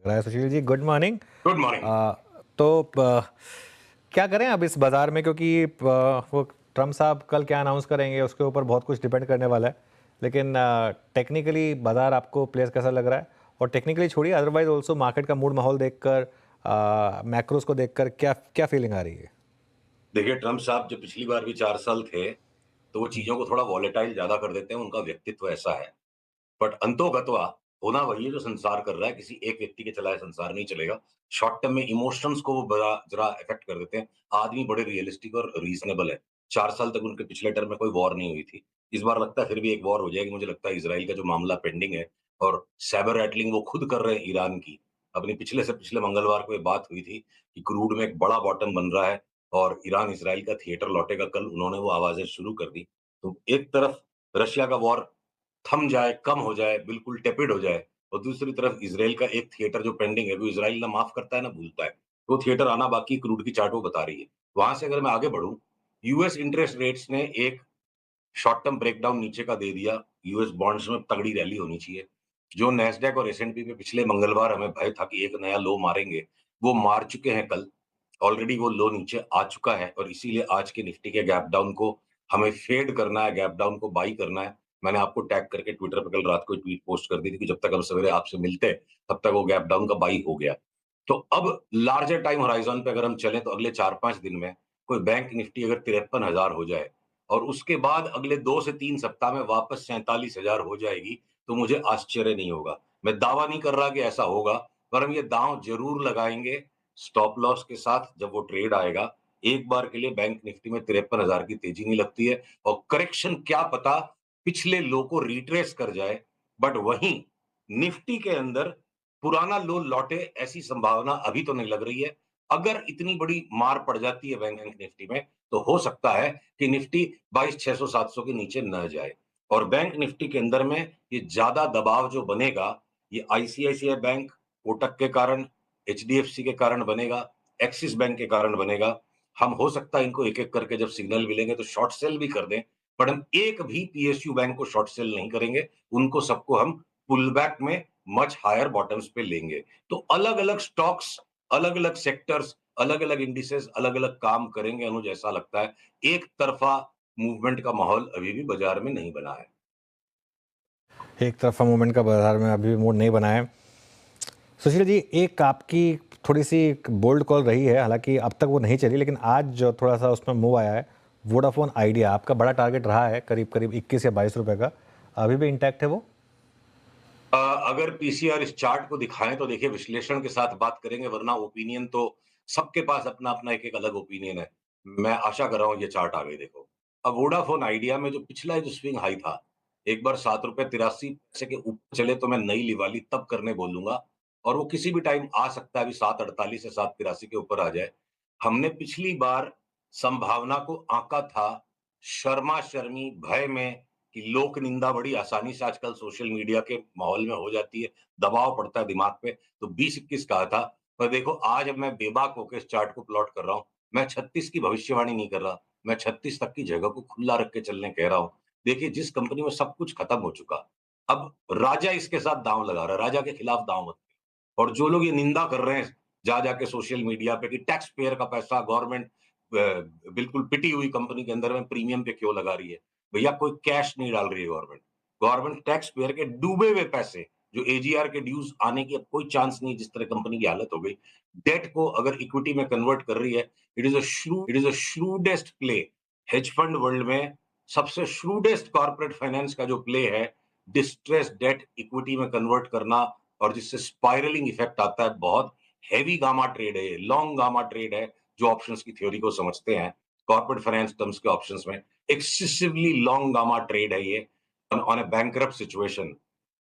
रहा है। Sushil ji, good morning. Good morning. क्या करें अब इस बाजार में, क्योंकि वो ट्रम्प साहब कल क्या अनाउंस करेंगे उसके ऊपर बहुत कुछ डिपेंड करने वाला है। लेकिन टेक्निकली बाजार आपको प्लेस कैसा लग रहा है? और टेक्निकली छोड़िए, अदरवाइज ऑल्सो मार्केट का मूड माहौल देखकर, मैक्रोस को देखकर क्या क्या फीलिंग आ रही है? देखिए, ट्रम्प साहब जब पिछली बार भी 4 साल थे तो वो चीजों को थोड़ा वॉलेटाइल ज्यादा कर देते हैं, उनका व्यक्तित्व ऐसा है। बट अंतोगत्वा होना वही है जो संसार कर रहा है, किसी एक व्यक्ति के चलाए संसार नहीं चलेगा। शॉर्ट टर्म में इमोशंस को वो बड़ा जरा इफेक्ट कर देते हैं। आदमी बड़े रियलिस्टिक और रीजनेबल है। 4 साल तक उनके पिछले टर्म में कोई वॉर नहीं हुई थी। इस बार लगता है फिर भी एक वॉर हो जाएगी। मुझे लगता है इसराइल का जो मामला पेंडिंग है और साइबर रैटलिंग वो खुद कर रहे हैं ईरान की। अपनी पिछले से पिछले मंगलवार को ये बात हुई थी कि क्रूड में एक बड़ा बॉटम बन रहा है और ईरान इसराइल का थिएटर लौटेगा। कल उन्होंने वो आवाजें शुरू कर दी। तो एक तरफ रशिया का वॉर थम जाए, कम हो जाए, बिल्कुल टेपिड हो जाए और दूसरी तरफ इज़राइल का एक थिएटर जो पेंडिंग है, वो इज़राइल ना माफ करता है, ना भूलता है। वो थिएटर आना बाकी, क्रूड की चार्ट वो बता रही है। वहाँ से अगर मैं आगे बढ़ूँ, यूएस इंटरेस्ट रेट्स ने एक शॉर्ट टर्म ब्रेकडाउन नीचे का दे दिया। यूएस बॉन्ड्स में तगड़ी रैली होनी चाहिए। जो नैस्डैक और एस&पी पे पिछले मंगलवार हमें भय था कि एक नया लो मारेंगे, वो मार चुके हैं कल। ऑलरेडी वो लो नीचे आ चुका है और इसीलिए आज के निफ्टी के गैप डाउन को हमें फेड करना है, गैप डाउन को बाई करना है। मैंने आपको टैग करके ट्विटर पे कल रात को ट्वीट पोस्ट कर दी थी कि जब तक हम सवेरे आपसे मिलते, तब तक वो गैप डाउन का बाई हो गया। तो अब लार्जर टाइम होराइज़न पे अगर हम चलें तो अगले 4-5 दिन में कोई बैंक निफ्टी अगर 53,000 हो जाए और उसके बाद अगले 2 से 3 सप्ताह में वापस 47,000 हो जाएगी, तो मुझे आश्चर्य नहीं होगा। मैं दावा नहीं कर रहा कि ऐसा होगा, पर हम ये दांव ज़रूर लगाएँगे स्टॉप लॉस के साथ जब वो ट्रेड आएगा। एक बार के लिए बैंक निफ्टी में 53,000 की तेज़ी नहीं लगती है और करेक्शन क्या पता पिछले लो को रिट्रेस कर जाए, बट वहीं निफ्टी के अंदर पुराना लो लौटे ऐसी संभावना अभी तो नहीं लग रही है। अगर इतनी बड़ी मार पड़ जाती है बैंक निफ्टी में, तो हो सकता है कि निफ्टी 22,600-700 के नीचे न जाए और बैंक निफ्टी के अंदर में ये ज्यादा दबाव जो बनेगा, ये आईसीआईसीआई बैंक, कोटक के कारण, एचडीएफसी के कारण बनेगा, एक्सिस बैंक के कारण बनेगा। हम हो सकता है इनको एक-एक करके जब सिग्नल मिलेंगे तो शॉर्ट सेल भी कर दें, बट हम एक भी पीएसयू बैंक को शॉर्ट सेल नहीं करेंगे। उनको सबको हम पुल बैक में मच हायर बॉटम्स पे लेंगे। तो अलग-अलग स्टॉक्स, अलग-अलग सेक्टर्स, अलग-अलग इंडिसेस अलग-अलग काम करेंगे। अनुज, ऐसा लगता है एक तरफा मूवमेंट का माहौल अभी भी बाजार में नहीं बना है। एक तरफा मूवमेंट का बाजार में अभी भी मूड नहीं बना है। सुशील जी, एक आपकी थोड़ी सी बोल्ड कॉल रही है, हालांकि अब तक वो नहीं चली, लेकिन आज जो थोड़ा सा उसमें मूव आया है, वोडाफोन आइडिया आपका बड़ा टारगेट रहा है, करीब करीब 21 या 22 रुपए का। अभी भी इंटैक्ट है वो? अगर पीसीआर इस चार्ट को दिखाएं तो देखिए विश्लेषण के साथ बात करेंगे, वरना ओपिनियन तो सबके पास अपना अपना एक-एक अलग ओपिनियन है। मैं आशा कर रहा हूँ ये चार्ट आ गई देखो। अब वोडाफोन आइडिया में जो पिछला जो स्विंग हाई था, एक बार ₹7.83 के ऊपर चले तो मैं नई लिवाली तब करने बोलूँगा और वो किसी भी टाइम आ सकता है, अभी 7.48 से 7.83 के ऊपर आ जाए। हमने पिछली बार संभावना को आँका था शर्मा-शर्मी भय में कि लोक निंदा बड़ी आसानी से आजकल सोशल मीडिया के माहौल में हो जाती है, दबाव पड़ता है दिमाग पे, तो 20-21 कहा था। पर देखो आज अब मैं बेबाक होके इस चार्ट को प्लॉट कर रहा हूँ। मैं 36 की भविष्यवाणी नहीं कर रहा, मैं 36 तक की जगह को खुला रख के चलने कह रहा हूँ। देखिए जिस कंपनी में सब कुछ खत्म हो चुका, अब राजा इसके साथ दाँव लगा रहा है, राजा के खिलाफ दाँव मत खेलो। और जो लोग ये निंदा कर रहे हैं, जा जाके सोशल मीडिया पे कि टैक्स पेयर का पैसा गवर्नमेंट बिल्कुल पिटी हुई कंपनी के अंदर में प्रीमियम पे क्यों लगा रही है? भैया कोई कैश नहीं डाल रही है गवर्नमेंट। गवर्नमेंट टैक्स पेयर के डूबे हुए पैसे जो एजीआर के ड्यूज आने की अब कोई चांस नहीं, जिस तरह कंपनी की हालत हो गई, डेट को अगर इक्विटी में कन्वर्ट कर रही है, it is a shrewdest play. Hedge fund world में सबसे श्रूडेस्ट कॉर्पोरेट फाइनेंस का जो प्ले है, डिस्ट्रेस डेट इक्विटी में कन्वर्ट करना और जिससे स्पाइरलिंग इफेक्ट आता है। बहुत हैवी गामा ट्रेड है, लॉन्ग गामा ट्रेड है। जो ऑप्शंस की थ्योरी को समझते हैं कॉर्पोरेट फाइनेंस टर्म्स के ऑप्शंस में, एक्सेसिवली लॉन्ग गामा ट्रेड है ये ऑन अ बैंकरप्ट सिचुएशन।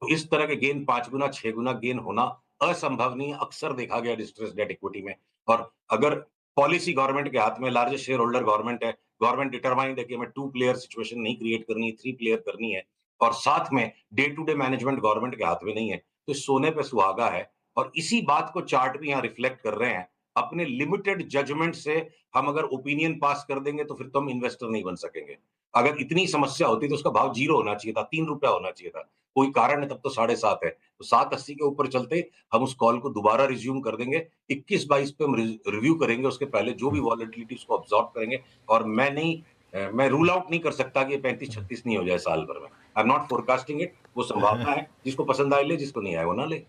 तो इस तरह के गेन 5 गुना 6 गुना गेन होना असंभव नहीं है, अक्सर देखा गया डिस्ट्रेस डेट इक्विटी में। और अगर पॉलिसी गवर्नमेंट के हाथ में, लार्जेस्ट शेयर होल्डर गवर्नमेंट है, गवर्नमेंट डिटरमाइंड है कि हमें 2 प्लेयर सिचुएशन नहीं क्रिएट करनी है, 3 प्लेयर करनी है और साथ में day to day management government के हाथ में नहीं है, तो सोने पे सुहागा है। और इसी बात को चार्ट भी यहाँ रिफ्लेक्ट कर रहे हैं। अपने लिमिटेड जजमेंट से हम अगर ओपिनियन पास कर देंगे तो फिर तो हम इन्वेस्टर नहीं बन सकेंगे। अगर इतनी समस्या होती तो उसका भाव 0 होना चाहिए था, ₹3 होना चाहिए था। कोई कारण है तब तो 7.5 है। तो 780 के ऊपर चलते ही हम उस कॉल को दोबारा रिज्यूम कर देंगे। 21-22 पे हम रिव्यू करेंगे, उसके पहले जो भी वॉलेटिलिटी उसको अब्सॉर्ब करेंगे। और मैं रूल आउट नहीं कर सकता कि ये 35-36 नहीं हो जाए साल भर में। I am not forecasting it, वो संभावना है, जिसको पसंद आए ले, जिसको नहीं आए वो ना ले।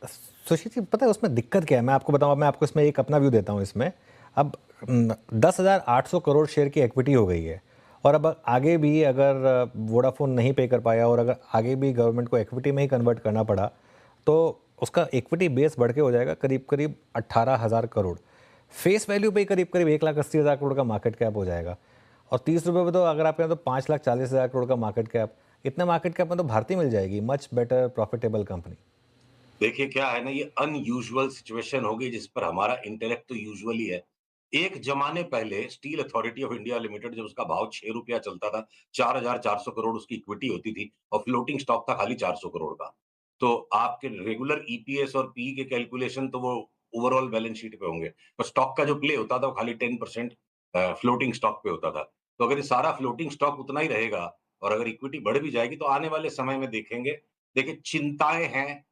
सुशील जी, पता है उसमें दिक्कत क्या है? मैं आपको बताऊं, मैं आपको इसमें एक अपना व्यू देता हूं इसमें। अब 10,800 करोड़ शेयर की इक्विटी हो गई है, और अब आगे भी अगर वोडाफोन नहीं पे कर पाया और अगर आगे भी गवर्नमेंट को इक्विटी में ही कन्वर्ट करना पड़ा, तो उसका इक्विटी बेस बढ़ के हो जाएगा करीब करीब 18,000 करोड़। फेस वैल्यू पे ही करीब करीब 1,80,000 करोड़ का मार्केट कैप हो जाएगा। और 30 रुपये में तो अगर आप कहें तो 5,40,000 करोड़ का मार्केट कैप, इतना मार्केट कैप में तो भारतीय मिल जाएगी, मच बेटर प्रॉफिटेबल कंपनी। देखिए क्या है ना, ये अनयूजुअल सिचुएशन होगी जिस पर हमारा इंटेलेक्ट तो यूजुअली है। एक जमाने पहले steel authority of India limited, जब उसका भाव 6 रुपया चलता था, 4,400 करोड़ उसकी इक्विटी होती थी और फ्लोटिंग स्टॉक था खाली 400 करोड़ का। तो आपके रेगुलर ईपीएस और पीई के कैलकुलेशन तो वो ओवरऑल बैलेंस शीट पे होंगे, पर स्टॉक का जो प्ले होता था वो खाली 10% फ्लोटिंग स्टॉक पे होता था। तो अगर ये सारा फ्लोटिंग स्टॉक उतना ही रहेगा और अगर इक्विटी बढ़ भी जाएगी तो आने वाले समय में देखेंगे। देखिए चिंताएं हैं,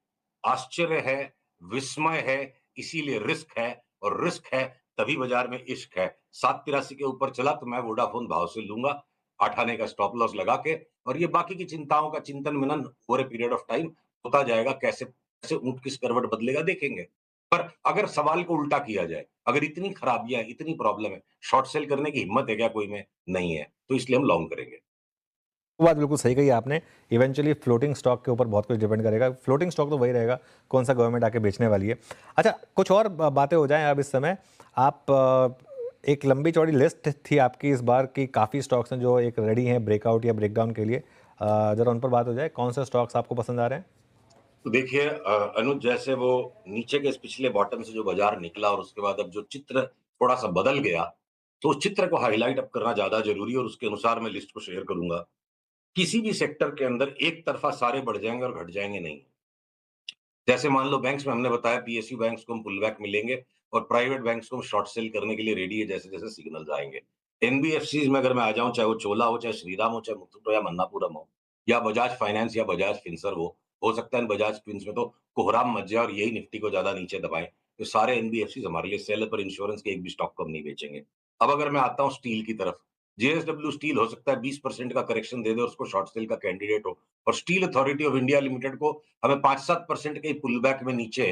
आश्चर्य है, विस्मय है, इसीलिए रिस्क है, और रिस्क है तभी बाजार में इश्क है। 783 के ऊपर चला तो मैं वोडाफोन भाव से लूंगा, 8 आने का स्टॉप लॉस लगा के, और ये बाकी की चिंताओं का चिंतन मनन over a period of time होता जाएगा। कैसे कैसे ऊंट किस करवट बदलेगा देखेंगे। पर अगर सवाल को उल्टा किया जाए, अगर इतनी खराबियां, इतनी प्रॉब्लम है, शॉर्ट सेल करने की हिम्मत है क्या कोई में? नहीं है, तो इसलिए हम लॉन्ग करेंगे। वो बात बिल्कुल सही कही आपने। इवेंचुअली फ्लोटिंग स्टॉक के ऊपर बहुत कुछ डिपेंड करेगा। फ्लोटिंग स्टॉक तो वही रहेगा, कौन सा गवर्नमेंट आके बेचने वाली है। अच्छा, कुछ और बातें हो जाएं अब इस समय। आप एक लंबी चौड़ी लिस्ट थी आपकी इस बार की, काफ़ी स्टॉक्स हैं जो एक रेडी हैं ब्रेकआउट या ब्रेकडाउन के लिए। ज़रा उन पर बात हो जाए, कौन से स्टॉक्स आपको पसंद आ रहे हैं? तो देखिए अनुज, जैसे वो नीचे के इस पिछले बॉटम से जो बाजार निकला और उसके बाद अब जो चित्र थोड़ा सा बदल गया, तो उस चित्र को हाईलाइट अप करना ज्यादा जरूरी है और उसके अनुसार मैं लिस्ट को शेयर करूंगा। किसी भी सेक्टर के अंदर एक तरफा सारे बढ़ जाएंगे और घट जाएंगे नहीं। जैसे मान लो बैंक्स में हमने बताया, पीएसयू बैंक्स को हम पुल बैक मिलेंगे और प्राइवेट बैंक्स को हम शॉर्ट सेल करने के लिए रेडी है जैसे जैसे सिग्नल आएंगे। एनबीएफसीज में अगर मैं आ जाऊं, चाहे वो चोला हो, चाहे श्रीराम हो, चाहे मुथूट हो, या मन्नापुरम हो, या बजाज फाइनेंस या बजाज फिंसर हो सकता है इन बजाज फिंस में तो कोहराम मच जाए और यही निफ्टी को ज्यादा नीचे दबाए। तो सारे एनबीएफसी हमारे लिए सेल है, पर इंश्योरेंस के एक भी स्टॉक को हम नहीं बेचेंगे। अब अगर मैं आता हूँ स्टील की तरफ, जेएसडब्ल्यू स्टील हो सकता है 20% का करेक्शन दे दे और उसको शॉर्ट सेल का कैंडिडेट हो, और steel authority of India limited को हमें 5-7% के पुल बैक में नीचे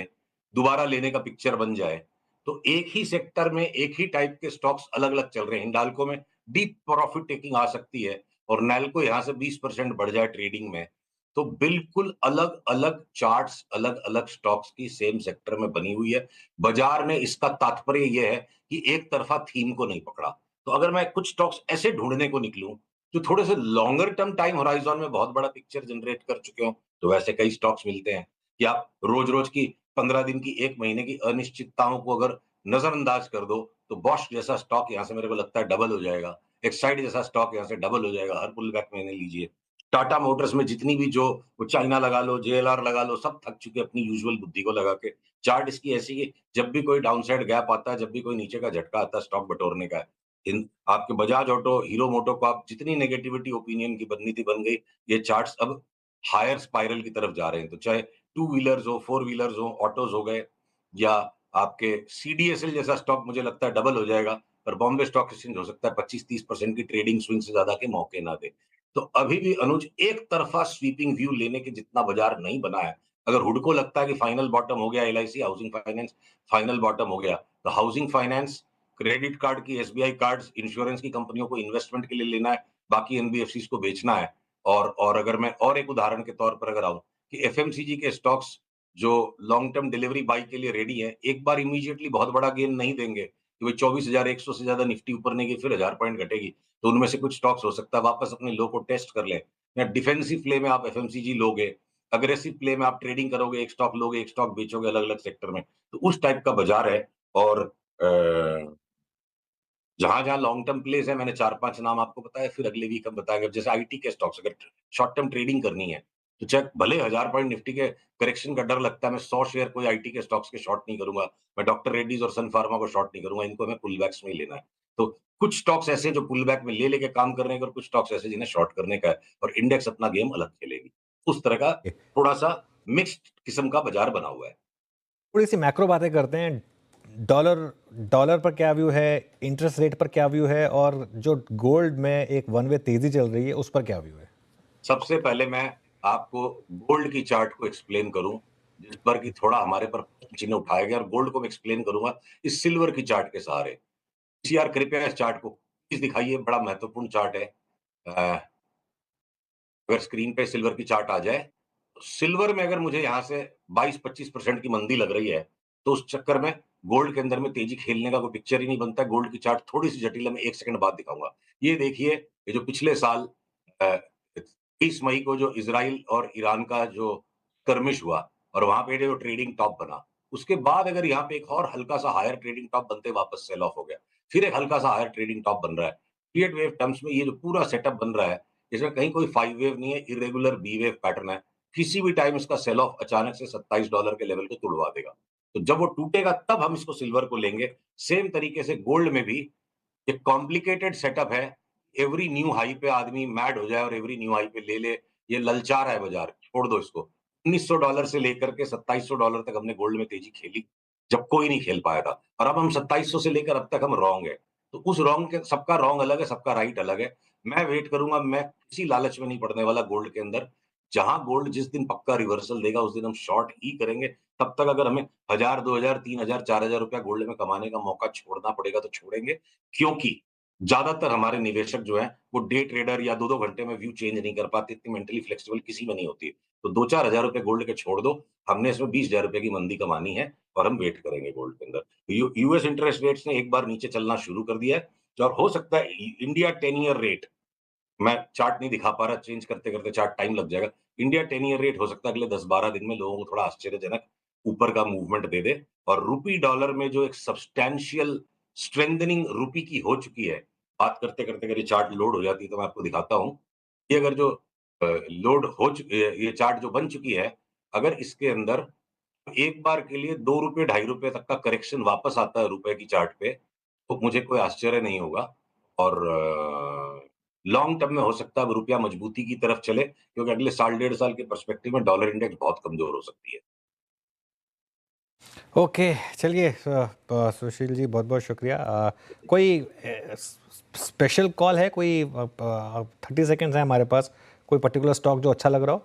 दोबारा लेने का पिक्चर बन जाए। तो एक ही सेक्टर में एक ही टाइप के स्टॉक्स अलग अलग चल रहे हैं। हिंडाल्को में डीप प्रॉफिट टेकिंग आ सकती है और नैल्को यहां से 20% बढ़ जाए ट्रेडिंग में। तो बिल्कुल अलग अलग चार्ट्स, अलग अलग स्टॉक्स की सेम सेक्टर में बनी हुई है। बाजार ने इसका तात्पर्य यह है कि एक तरफा थीम को नहीं पकड़ा। तो अगर मैं कुछ स्टॉक्स ऐसे ढूंढने को निकलूं जो थोड़े से लॉन्गर टर्म टाइम होराइजन में बहुत बड़ा पिक्चर जनरेट कर चुके हो, तो वैसे कई स्टॉक्स मिलते हैं कि आप रोज रोज की, 15 दिन की, एक महीने की अनिश्चितताओं को अगर नजरअंदाज कर दो, तो बॉश जैसा स्टॉक यहाँ से मेरे को लगता है डबल हो जाएगा। एक्साइड जैसा स्टॉक यहाँ से डबल हो जाएगा हर पुल बैक में लीजिए। टाटा मोटर्स में जितनी भी जो वो चाइना लगा लो, जेएलआर लगा लो, सब थक चुके अपनी यूजुअल बुद्धि को लगा के। चार्ट इसकी ऐसी कि जब भी कोई डाउनसाइड गैप आता है, जब भी कोई नीचे का झटका आता है, स्टॉक बटोरने का है। इन आपके बजाज ऑटो, हीरो मोटो को आप जितनी नेगेटिविटी ओपिनियन की बननी थी बन गई। ये चार्ट्स अब हायर स्पाइरल की तरफ जा रहे हैं। तो चाहे टू व्हीलर्स हो, फोर व्हीलर्स हो, ऑटोज हो गए, या आपके सीडीएसएल जैसा स्टॉक मुझे लगता है डबल हो जाएगा। पर बॉम्बे स्टॉक एक्सचेंज हो सकता है 25-30% की ट्रेडिंग स्विंग से ज्यादा के मौके ना दे। तो अभी भी अनुज एक तरफा स्वीपिंग व्यू लेने के जितना बाजार नहीं बना है। अगर हुड को लगता है कि फाइनल बॉटम हो गया, LIC housing finance final bottom हो गया, तो हाउसिंग फाइनेंस, क्रेडिट कार्ड की, एसबीआई कार्ड्स, इंश्योरेंस की कंपनियों को इन्वेस्टमेंट के लिए लेना है, बाकी एनबीएफसी को बेचना है। और अगर मैं और एक उदाहरण के तौर पर अगर आऊं कि एफएमसीजी के स्टॉक्स जो लॉन्ग टर्म डिलीवरी बाई के लिए रेडी है, एक बार इमीडिएटली बहुत बड़ा गेन नहीं देंगे कि भाई 24,100 से ज्यादा निफ्टी ऊपर नहीं गई फिर 1000 पॉइंट घटेगी। तो उनमें से कुछ स्टॉक्स हो सकता है वापस अपने लो को टेस्ट कर लें, या डिफेंसिव प्ले में आप एफएमसीजी लोगे, अग्रेसिव प्ले में आप ट्रेडिंग करोगे, एक स्टॉक लोगे, एक स्टॉक बेचोगे अलग अलग सेक्टर में। तो उस टाइप का बाजार है। और जहाँ-जहाँ लॉन्ग टर्म प्लेज़ है, मैंने 4-5 नाम आपको बताए, फिर अगले वीक हम बताएँगे। जैसे आईटी के स्टॉक्स, अगर शॉर्ट टर्म ट्रेडिंग करनी है, तो चाहे भले 1000 पॉइंट निफ्टी के करेक्शन का डर लगता है, मैं 100 शेयर कोई आईटी के स्टॉक्स के शॉर्ट नहीं करूँगा। मैं डॉक्टर रेड्डीज़ और सन फार्मा को शॉर्ट नहीं करूँगा, इनको हमें पुल बैक्स में ही लेना है। तो कुछ स्टॉक्स ऐसे हैं जो पुल बैक में ले लेके काम कर रहे हैं और कुछ स्टॉक्स ऐसे जिन्हें शॉर्ट करने का है, और इंडेक्स अपना गेम अलग खेलेगी। उस तरह का थोड़ा-सा मिक्स्ड किस्म का बाजार बना हुआ है। थोड़ी सी मैक्रो बातें करते हैं। डॉलर डॉलर पर क्या व्यू है, इंटरेस्ट रेट पर क्या व्यू है, और जो गोल्ड में एक वन वे तेजी चल रही है उस पर क्या व्यू है? सबसे पहले मैं आपको गोल्ड की चार्ट को एक्सप्लेन करूं, जिस पर कि थोड़ा हमारे पर चिन्ह उठाया गया, और गोल्ड को मैं एक्सप्लेन करूंगा इस सिल्वर की चार्ट के सहारे। पीसीआर कृपया इस चार्ट को प्लीज दिखाइए, बड़ा महत्वपूर्ण चार्ट है। अगर स्क्रीन पे सिल्वर की चार्ट आ जाए, तो सिल्वर में अगर मुझे यहाँ से 22-25% की मंदी लग रही है, तो उस चक्कर में गोल्ड के अंदर में तेजी खेलने का कोई पिक्चर ही नहीं बनता है। गोल्ड की चार्ट थोड़ी सी जटिल है, मैं 1 सेकंड बाद दिखाऊंगा। ये देखिए, ये जो पिछले साल 30 मई को जो इजराइल और ईरान का जो skirmish हुआ, और वहां पे जो ट्रेडिंग टॉप बना, उसके बाद अगर यहाँ पे एक और हल्का सा हायर ट्रेडिंग टॉप बनते वापस सेल ऑफ हो गया, फिर एक हल्का सा हायर ट्रेडिंग टॉप बन रहा है। पीरियड वेव टर्म्स में ये जो पूरा सेटअप बन रहा है, इसमें कहीं कोई 5 वेव नहीं है, इरेगुलर बी वेव पैटर्न है। किसी भी टाइम इसका सेल ऑफ अचानक से $27 के लेवल को तोड़वा देगा। तो जब वो टूटेगा तब हम इसको सिल्वर को लेंगे। सेम तरीके से गोल्ड में भी एक कॉम्प्लिकेटेड सेटअप है। एवरी न्यू हाई पे आदमी मैड हो जाए और एवरी न्यू हाई पे ले ले, ये ललचार है बाजार, छोड़ दो इसको। $1900 से लेकर के $2700 तक हमने गोल्ड में तेजी खेली, जब कोई नहीं खेल पाया था, और अब हम 2700 से लेकर अब तक हम रॉन्ग है। तो उस रॉन्ग के, सबका रॉन्ग अलग है, सबका राइट अलग है। मैं वेट करूंगा, मैं किसी लालच में नहीं पड़ने वाला गोल्ड के अंदर। जहां गोल्ड जिस दिन पक्का रिवर्सल देगा उस दिन हम शॉर्ट ही करेंगे। तब तक अगर हमें 1000, 2000, 3000, 4000 रुपया गोल्ड में कमाने का मौका छोड़ना पड़ेगा तो छोड़ेंगे, क्योंकि ज्यादातर हमारे निवेशक जो हैं, वो डे ट्रेडर या 2-2 घंटे में व्यू चेंज नहीं कर पाते, इतनी मेंटली फ्लेक्सिबल किसी में नहीं होती है। तो 2-4 हज़ार रुपए गोल्ड के छोड़ दो, हमने इसमें 20,000 रुपए की मंदी कमानी है, और हम वेट करेंगे गोल्ड के अंदर। यूएस इंटरेस्ट रेट्स ने एक बार नीचे चलना शुरू कर दिया है, और हो सकता है इंडिया 10 ईयर रेट, मैं चार्ट नहीं दिखा पा रहा, चेंज करते-करते चार्ट टाइम लग जाएगा। इंडिया 10 ईयर रेट हो सकता है अगले 10-12 दिन में लोगों को थोड़ा आश्चर्यजनक ऊपर का मूवमेंट दे दे, और रूपी डॉलर में जो एक सब्सटैंशियल स्ट्रेंथनिंग रूपी की हो चुकी है, बात करते-करते अगर ये चार्ट लोड हो जाती है तो मैं आपको दिखाता हूँ। ये अगर जो लोड हो चुकी है, ये चार्ट जो बन चुकी है, अगर इसके अंदर एक बार के लिए ₹2 ₹2.5 तक का करेक्शन वापस आता है रुपए की चार्ट पे, तो मुझे कोई आश्चर्य नहीं होगा। और लॉन्ग टर्म में हो सकता है अब रुपया मजबूती की तरफ चले, क्योंकि अगले साल, 1.5 साल के पर्सपेक्टिव में डॉलर इंडेक्स बहुत कमजोर हो सकती है। ओके, चलिए सुशील जी, बहुत-बहुत शुक्रिया। कोई स्पेशल कॉल है, कोई 30 सेकंड्स हैं हमारे पास, कोई पर्टिकुलर स्टॉक जो अच्छा लग रहा हो?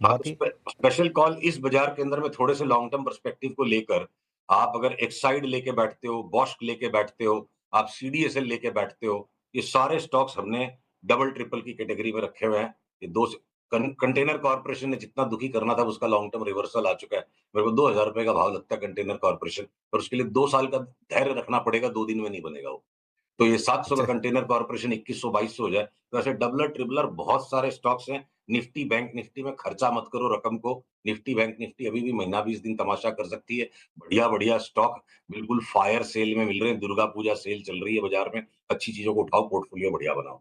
हाँ, बहुत ही स्पेशल कॉल इस बाजार के अंदर में थोड़े से लॉन्ग टर्म पर्सपेक्टिव को लेकर, आप अगर एक्साइड लेके बैठते हो, बॉस्क लेके बैठते हो, आप सीडीएसएल लेके बैठते हो, ये सारे स्टॉक्स हमने डबल ट्रिपल की कैटेगरी में रखे हुए हैं। ये दो कंटेनर कॉर्पोरेशन ने जितना दुखी करना था उसका लॉन्ग टर्म रिवर्सल आ चुका है। मेरे को ₹2000 का भाव लगता है कंटेनर कॉर्पोरेशन, और उसके लिए 2 साल का धैर्य रखना पड़ेगा, 2 दिन में नहीं बनेगा वो। तो ये 700 का अच्छा। कंटेनर कॉर्पोरेशन 2100-2200 हो जाए, तो ऐसे डबलर ट्रिपलर बहुत सारे स्टॉक्स हैं। निफ्टी बैंक निफ्टी में खर्चा मत करो रकम को। निफ्टी बैंक निफ्टी अभी भी महीना 20 दिन तमाशा कर सकती है। बढ़िया बढ़िया स्टॉक बिल्कुल फायर सेल में मिल रहे हैं। दुर्गा पूजा सेल चल रही है बाजार में। अच्छी चीजों को उठाओ, पोर्टफोलियो बढ़िया बनाओ।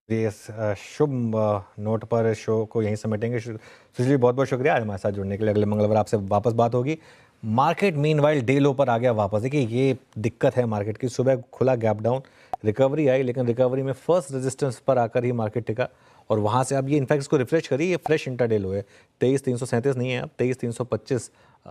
इस शुभ नोट पर शो को यहीं समेटेंगे। सुशील जी, बहुत-बहुत शुक्रिया आज हमारे साथ जुड़ने के लिए। अगले मंगलवार आपसे वापस बात होगी। मार्केट मीनवाइल डे लो पर आ गया वापस। देखिए, ये दिक्कत है मार्केट की। सुबह खुला गैप डाउन, रिकवरी आई, लेकिन रिकवरी में फर्स्ट रेजिस्टेंस पर आकर ही मार्केट टिका, और वहाँ से अब ये इनफैक्ट इसको रिफ्रेश करिए, ये फ्रेश इंट्राडे लो है। 23,337 नहीं है, अब 23,325